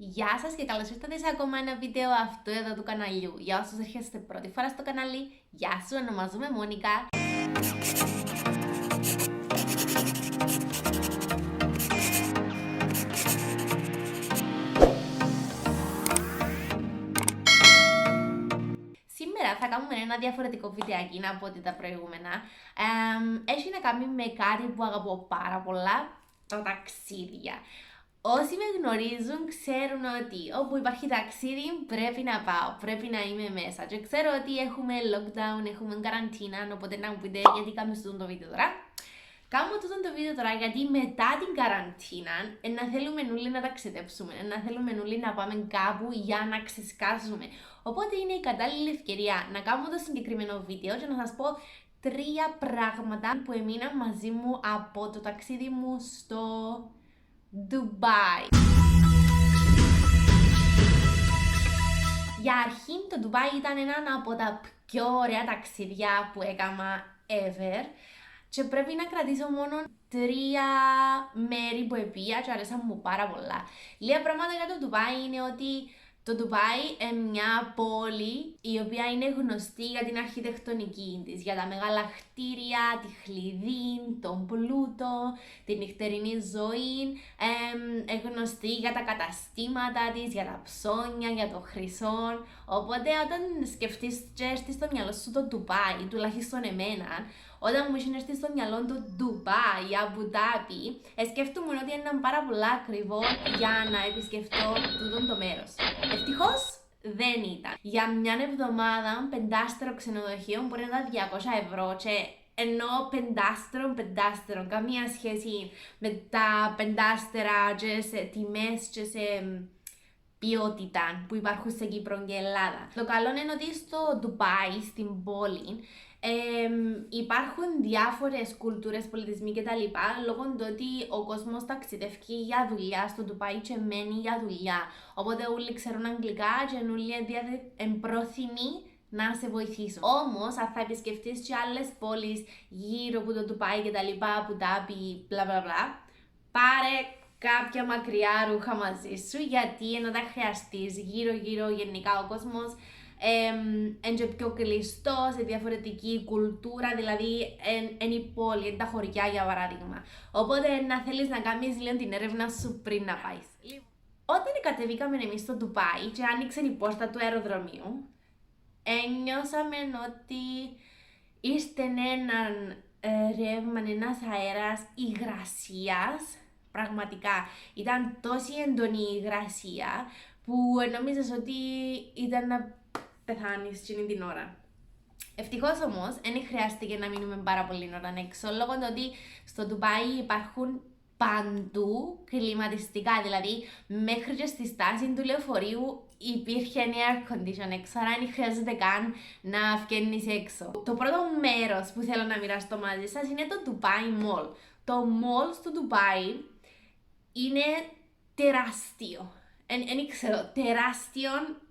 Γεια σας και καλώς ήρθατε σε ακόμα ένα βίντεο αυτού εδώ του καναλιού. Για όσους έρχεστε πρώτη φορά στο κανάλι, γεια σου, ονομάζομαι Μόνικα. Σήμερα θα κάνουμε ένα διαφορετικό βιντεάκι από ό,τι τα προηγούμενα. Έχει να κάνει με κάτι που αγαπώ πάρα πολλά, τα ταξίδια. Όσοι με γνωρίζουν ξέρουν ότι όπου υπάρχει ταξίδι πρέπει να πάω, πρέπει να είμαι μέσα. Και ξέρω ότι έχουμε lockdown, έχουμε καραντίνα, οπότε να μου πείτε γιατί κάνουμε αυτό το βίντεο τώρα. Κάνω αυτό το βίντεο τώρα γιατί μετά την καραντίνα να θέλουμε όλοι να ταξιδέψουμε, να θέλουμε όλοι να πάμε κάπου για να ξεσκάσουμε. Οπότε είναι η κατάλληλη ευκαιρία να κάνω το συγκεκριμένο βίντεο και να σας πω 3 πράγματα που έμειναν μαζί μου από το ταξίδι μου στο Ντουμπάι. Για αρχή το Ντουμπάι ήταν ένα από τα πιο ωραία ταξίδια που έκανα ever και πρέπει να κρατήσω μόνο 3 μέρη που επία και αρέσαν μου πάρα πολλά. Λίγα πράγματα για το Ντουμπάι είναι ότι το Ντουμπάι είναι μια πόλη η οποία είναι γνωστή για την αρχιτεκτονική της, για τα μεγάλα κτίρια, τη χλειδί, τον πλούτο, την νυχτερινή ζωή, γνωστή για τα καταστήματα της, για τα ψώνια, για το χρυσό. Οπότε όταν σκεφτείς και έρθεις στο μυαλό σου το Ντουμπάι, τουλάχιστον εμένα, όταν μου είχε έρθει στο μυαλό το Ντουμπάι, Αμπου Ντάμπι, σκέφτομαι ότι είναι πάρα πολλά ακριβό για να επισκεφτώ τούτο το μέρος. Ευτυχώς δεν ήταν. Για μια εβδομάδα, 5 ξενοδοχείο μπορεί να ήταν 200 ευρώ και ενώ 5 καμία σχέση με τα 5 και σε τιμές και σε ποιότητα που υπάρχουν σε Κύπρο και Ελλάδα. Το καλό είναι ότι στο Ντουμπάι, στην πόλη, υπάρχουν διάφορες κουλτούρες, πολιτισμοί κτλ. Λόγω του ότι ο κόσμος ταξιδεύει για δουλειά στο Ντουμπάι και μένει για δουλειά. Οπότε όλοι ξέρουν αγγλικά και όλοι είναι πρόθυμοι να σε βοηθήσουν. Όμως, αν θα επισκεφτείς και άλλες πόλεις γύρω από το Ντουμπάι κτλ. Που τάπει, μπλα μπλα μπλα, πάρε κάποια μακριά ρούχα μαζί σου γιατί να τα χρειαστείς γύρω γενικά ο κόσμος είναι πιο κλειστό, σε διαφορετική κουλτούρα, δηλαδή είναι η πόλη, είναι τα χωριά για παράδειγμα. Οπότε να θέλεις να κάνεις λίγο την έρευνα σου πριν να πάεις. Όταν κατεβήκαμε εμείς στο Ντουμπάι και άνοιξε η πόρτα του αεροδρομίου, νιώσαμε ότι ήρθε έναν ρεύμα, ένας αέρας υγρασίας. Πραγματικά ήταν τόση έντονη η υγρασία που νόμιζες ότι ήταν να πεθάνεις εκείνη την ώρα. Ευτυχώς όμως δεν χρειάστηκε να μείνουμε πάρα πολύ ώρα έξω, λόγω του ότι στο Ντουμπάι υπάρχουν παντού κλιματιστικά, δηλαδή μέχρι και στη στάση του λεωφορείου υπήρχε air condition έξω, άρα δεν χρειάζεται καν να βγαίνεις έξω. Το πρώτο μέρος που θέλω να μοιραστώ μαζί σας είναι το Dubai Mall. Το mall στο Ντουμπάι είναι τεράστιο. Δεν ξέρω, τεράστιο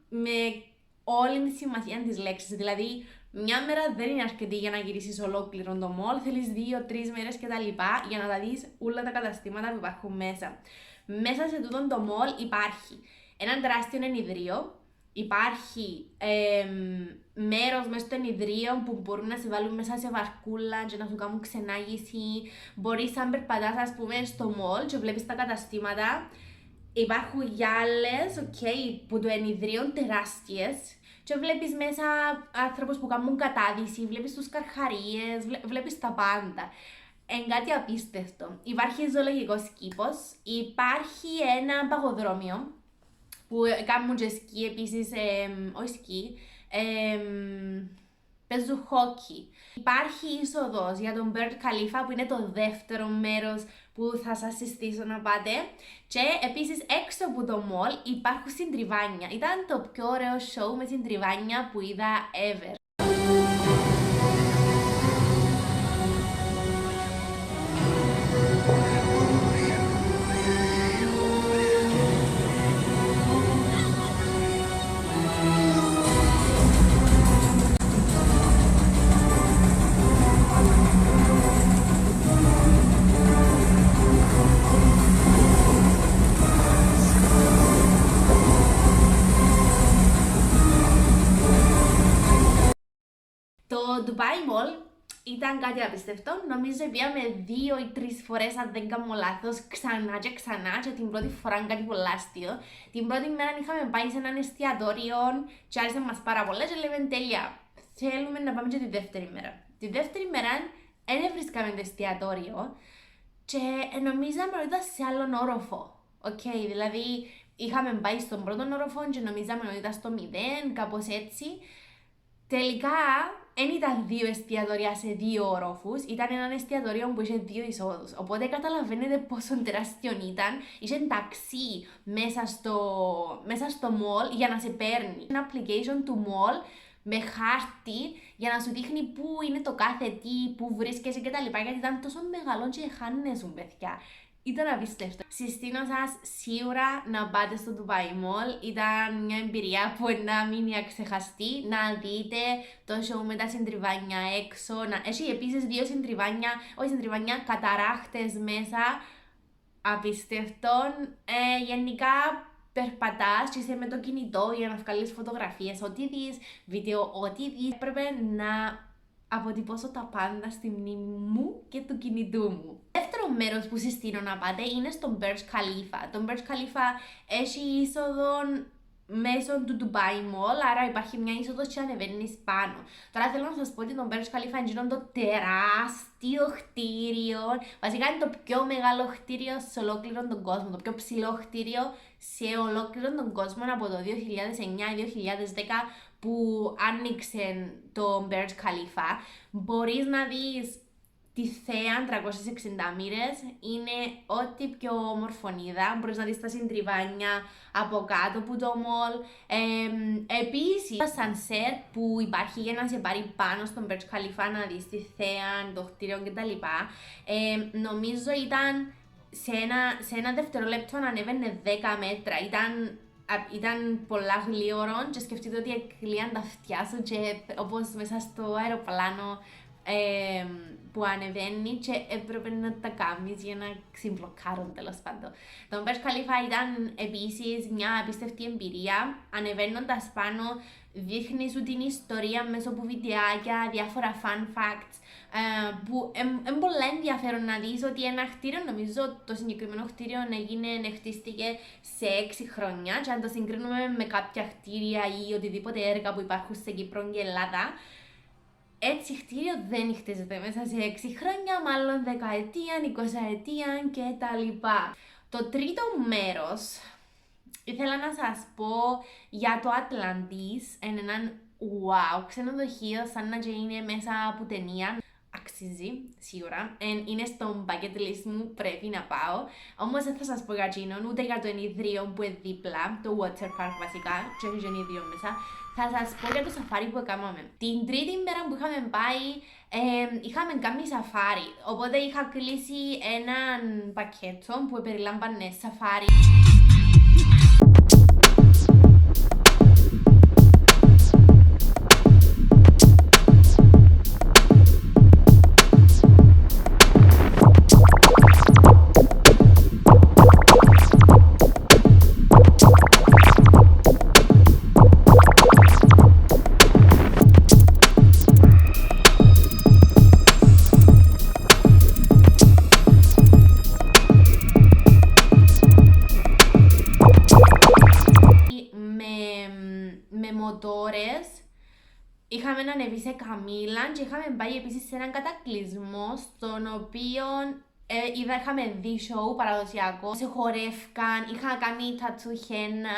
με όλη τη σημασία της λέξης. Δηλαδή, μια μέρα δεν είναι αρκετή για να γυρίσεις ολόκληρο το mall. Θέλεις 2-3 μέρες κτλ. Για να τα δεις όλα τα καταστήματα που υπάρχουν μέσα. Μέσα σε τούτο το mall υπάρχει ένα τεράστιο ενιδρίο. Υπάρχει μέρος μέσα στο ενιδρίο που μπορούν να σε βάλουν μέσα σε βαρκούλα και να σου κάνουν ξενάγηση. Μπορείς αν περπατάς ας πούμε στο mall και βλέπεις τα καταστήματα. Υπάρχουν γυάλες, που το ενιδρίο τεράστιες και βλέπεις μέσα άνθρωπους που κάνουν κατάδυση, βλέπεις τους καρχαρίες, βλέπεις τα πάντα. Είναι κάτι απίστευτο. Υπάρχει ζωολογικός κήπος, υπάρχει ένα παγοδρόμιο που κάνουν και σκι επίσης, όχι σκι, παίζουν χόκι. Υπάρχει είσοδος για τον Burj Khalifa που είναι το δεύτερο μέρος που θα σας συστήσω να πάτε και επίσης έξω από το mall υπάρχουν συντριβάνια. Ήταν το πιο ωραίο show με συντριβάνια που είδα ever. Το Dubai Mall ήταν κάτι απίστευτο. Νομίζω πήγαμε 2 ή 3 φορές, αν δεν κάνω λάθος, ξανά και ξανά. Και την πρώτη φορά κάτι πολύ άστιο. Την πρώτη μέρα είχαμε πάει σε έναν εστιατόριο και άρεσε μας πάρα πολλά και λέμε τέλεια. Θέλουμε να πάμε και τη δεύτερη μέρα. Τη δεύτερη μέρα δεν βρίσκαμε το εστιατόριο και νομίζαμε ότι ήταν σε άλλον όροφο. Δηλαδή είχαμε πάει στον πρώτο όροφο και νομίζαμε ότι ήταν στο 0, κάπως έτσι. Τελικά, δεν ήταν 2 εστιατόρια σε 2 όροφους, ήταν ένα εστιατόριο που είχε 2 εισόδους. Οπότε καταλαβαίνετε πόσο τεράστιο ήταν. Είχε ταξί μέσα στο mall για να σε παίρνει. Ένα application του mall με χάρτη για να σου δείχνει πού είναι το κάθε τι, πού βρίσκεσαι κτλ. Γιατί ήταν τόσο μεγάλο και χάνεσουν, παιδιά. Ήταν απίστευτο. Συστήνω σας σίγουρα να πάτε στο Dubai Mall. Ήταν μια εμπειρία που να μείνει αξεχαστή. Να δείτε το show με τα συντριβάνια έξω. Έχει επίσης 2 συντριβάνια, όχι συντριβάνια, καταράχτες μέσα. Απίστευτον. Γενικά περπατάς και είσαι με το κινητό για να βγάλεις φωτογραφίες, ό,τι δεις, βίντεο, ό,τι δεις. Έπρεπε να αποτυπώσω τα πάντα στη μνήμη μου και του κινητού μου. Δεύτερο μέρος που συστήνω να πάτε είναι στο Burj Khalifa. Το Burj Khalifa έχει είσοδο μέσω του Dubai Mall, άρα υπάρχει μια είσοδος και ανεβαίνεις πάνω. Τώρα θέλω να σας πω ότι το Burj Khalifa είναι το τεράστιο κτίριο. Βασικά είναι το πιο μεγάλο κτίριο σε ολόκληρο τον κόσμο, το πιο ψηλό κτίριο σε ολόκληρο τον κόσμο από το 2009-2010 που άνοιξε το Burj Khalifa. Μπορείς να δεις τη θέα 360 μοίρες, είναι ό,τι πιο ομορφωνίδα. Μπορείς να δεις τα συντριβάνια από κάτω από το mall. Επίσης, το sunset που υπάρχει για να σε πάρει πάνω στον Burj Khalifa να δεις τη θέα, το κτίριο κτλ. Νομίζω ήταν σε ένα δευτερόλεπτο να ανέβαινε 10 μέτρα. Ήταν πολλά γλύωρο και σκεφτείτε ότι εκλείαν τα αυτιά σου και όπως μέσα στο αεροπλάνο που ανεβαίνει και έπρεπε να τα κάνεις για να ξυμπλοκάρουν, τέλος πάντων. Το Burj Khalifa ήταν επίσης μια απίστευτη εμπειρία. Ανεβαίνοντας πάνω δείχνει σου την ιστορία μέσω από βιντεάκια, διάφορα fun facts που είναι πολύ ενδιαφέρον να δεις ότι ένα κτίριο, νομίζω το συγκεκριμένο κτίριο χτίστηκε σε 6 χρόνια και αν το συγκρίνουμε με κάποια κτίρια ή οτιδήποτε έργα που υπάρχουν σε Κύπρο και Ελλάδα, έτσι κτίριο δεν χτίζεται μέσα σε 6 χρόνια, μάλλον 10 ετία, 20 ετία κτλ. Το τρίτο μέρος ήθελα να σας πω για το Atlantis, έναν wow ξενοδοχείο σαν να είναι μέσα από ταινία. Αξίζει, σίγουρα. Είναι στο bucket list μου, πρέπει να πάω. Όμως δεν θα σας πω για εκείνον, ούτε για το ενιδρίο που είναι δίπλα, το water park βασικά, και έχει ενιδρίο μέσα. Θα σας πω για το σαφάρι που έκαναμε. Την τρίτη μέρα που είχαμε πάει, είχαμε κάνει σαφάρι. Οπότε είχα κλείσει έναν πακέτο που περιλάμβανε σαφάρι. Μοτόρες, είχαμε ανεβεί σε καμήλα και είχαμε πάει επίσης σε έναν κατακλυσμό στον οποίο είχαμε δει show παραδοσιακό, σε χορεύκαν, είχα κάνει τατσού χένα,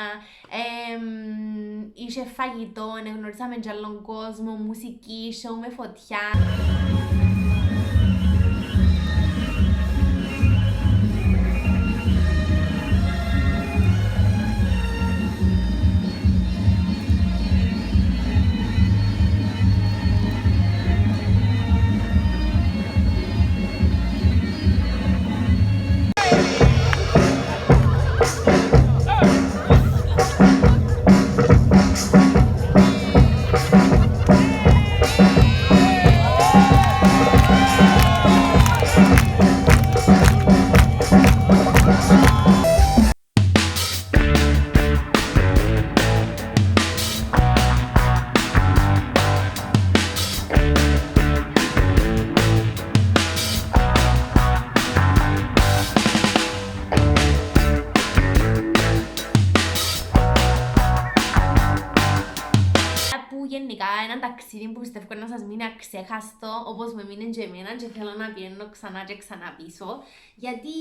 είχε φαγητό, γνωρίσαμε και άλλον κόσμο, μουσική, show με φωτιά. ένα ταξίδι που πιστεύω να σας μείνει αξέχαστο, όπως με μείνει και εμένα και θέλω να πηγαίνω ξανά και ξανά πίσω, γιατί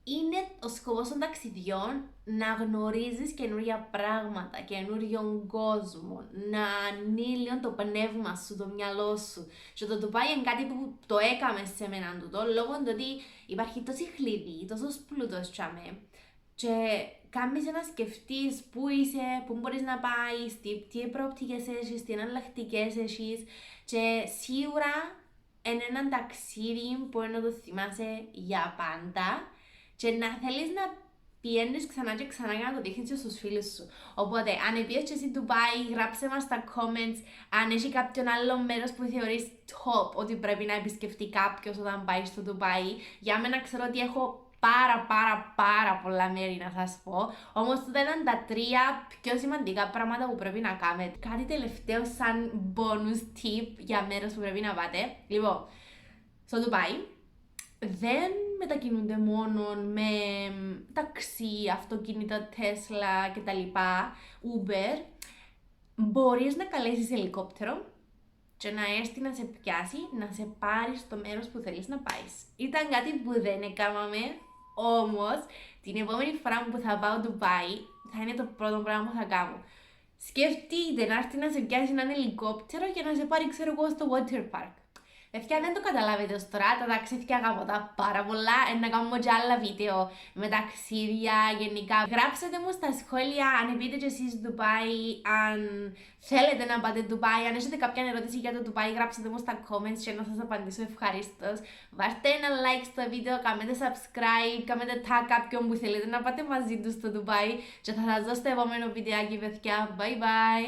είναι ο σκοπός των ταξιδιών να γνωρίζεις καινούργια πράγματα, καινούριον κόσμο, να ανοίγει το πνεύμα σου, το μυαλό σου. Και το Ντουμπάι είναι κάτι που το έκαμε σε μένα τούτο, λόγω του ότι υπάρχει τόση χλειδί, τόσος πλούτος τσάμε. Και κάνεις να σκεφτείς πού είσαι, πού μπορείς να πάεις, τι προοπτικές έχεις, τι εναλλακτικές έχεις. Και σίγουρα είναι ένα ταξίδι που να το θυμάσαι για πάντα. Και να θέλεις να πηγαίνεις ξανά και ξανά για να το δείχνεις και στους φίλους σου. Οπότε, αν πήγες και εσύ Ντουμπάι, γράψε μας στα comments αν έχει κάποιον άλλο μέρος που θεωρείς top ότι πρέπει να επισκεφτεί κάποιος όταν πάει στο Ντουμπάι. Για μένα ξέρω ότι έχω πάρα πολλά μέρη να σας πω. Όμως τούτα ήταν τα 3 πιο σημαντικά πράγματα που πρέπει να κάνετε. Κάτι τελευταίο σαν bonus tip για μέρος που πρέπει να πάτε. Λοιπόν, στο Ντουμπάι δεν μετακινούνται μόνο με ταξί, αυτοκίνητα, Tesla κτλ. Uber. Μπορείς να καλέσεις ελικόπτερο και να έρθει να σε πιάσει, να σε πάρει στο μέρος που θέλεις να πάεις. Ήταν κάτι που δεν έκαναμε, όμως την επόμενη φορά που θα πάω Ντουμπάι θα είναι το πρώτο πράγμα που θα κάνω. Σκεφτείτε να έρθει να σε πιάσει έναν ελικόπτερο και να σε πάρει, ξέρω εγώ, στο water park. Παιδιά, δεν το καταλάβετε ως τώρα, τα ταξίδια αγαπώ τα πάρα πολλά, να κάνουμε και άλλα βίντεο με ταξίδια γενικά. Γράψτε μου στα σχόλια αν πείτε και εσείς Ντουμπάι, αν θέλετε να πάτε Ντουμπάι, αν έχετε κάποια ερώτηση για το Ντουμπάι, γράψτε μου στα comments και να σας απαντήσω ευχαρίστως. Βάστε ένα like στο βίντεο, κάνετε subscribe, κάνετε tag κάποιον που θέλετε να πάτε μαζί του στο Ντουμπάι και θα σας δω στο επόμενο βιντεάκι, παιδιά. Bye bye!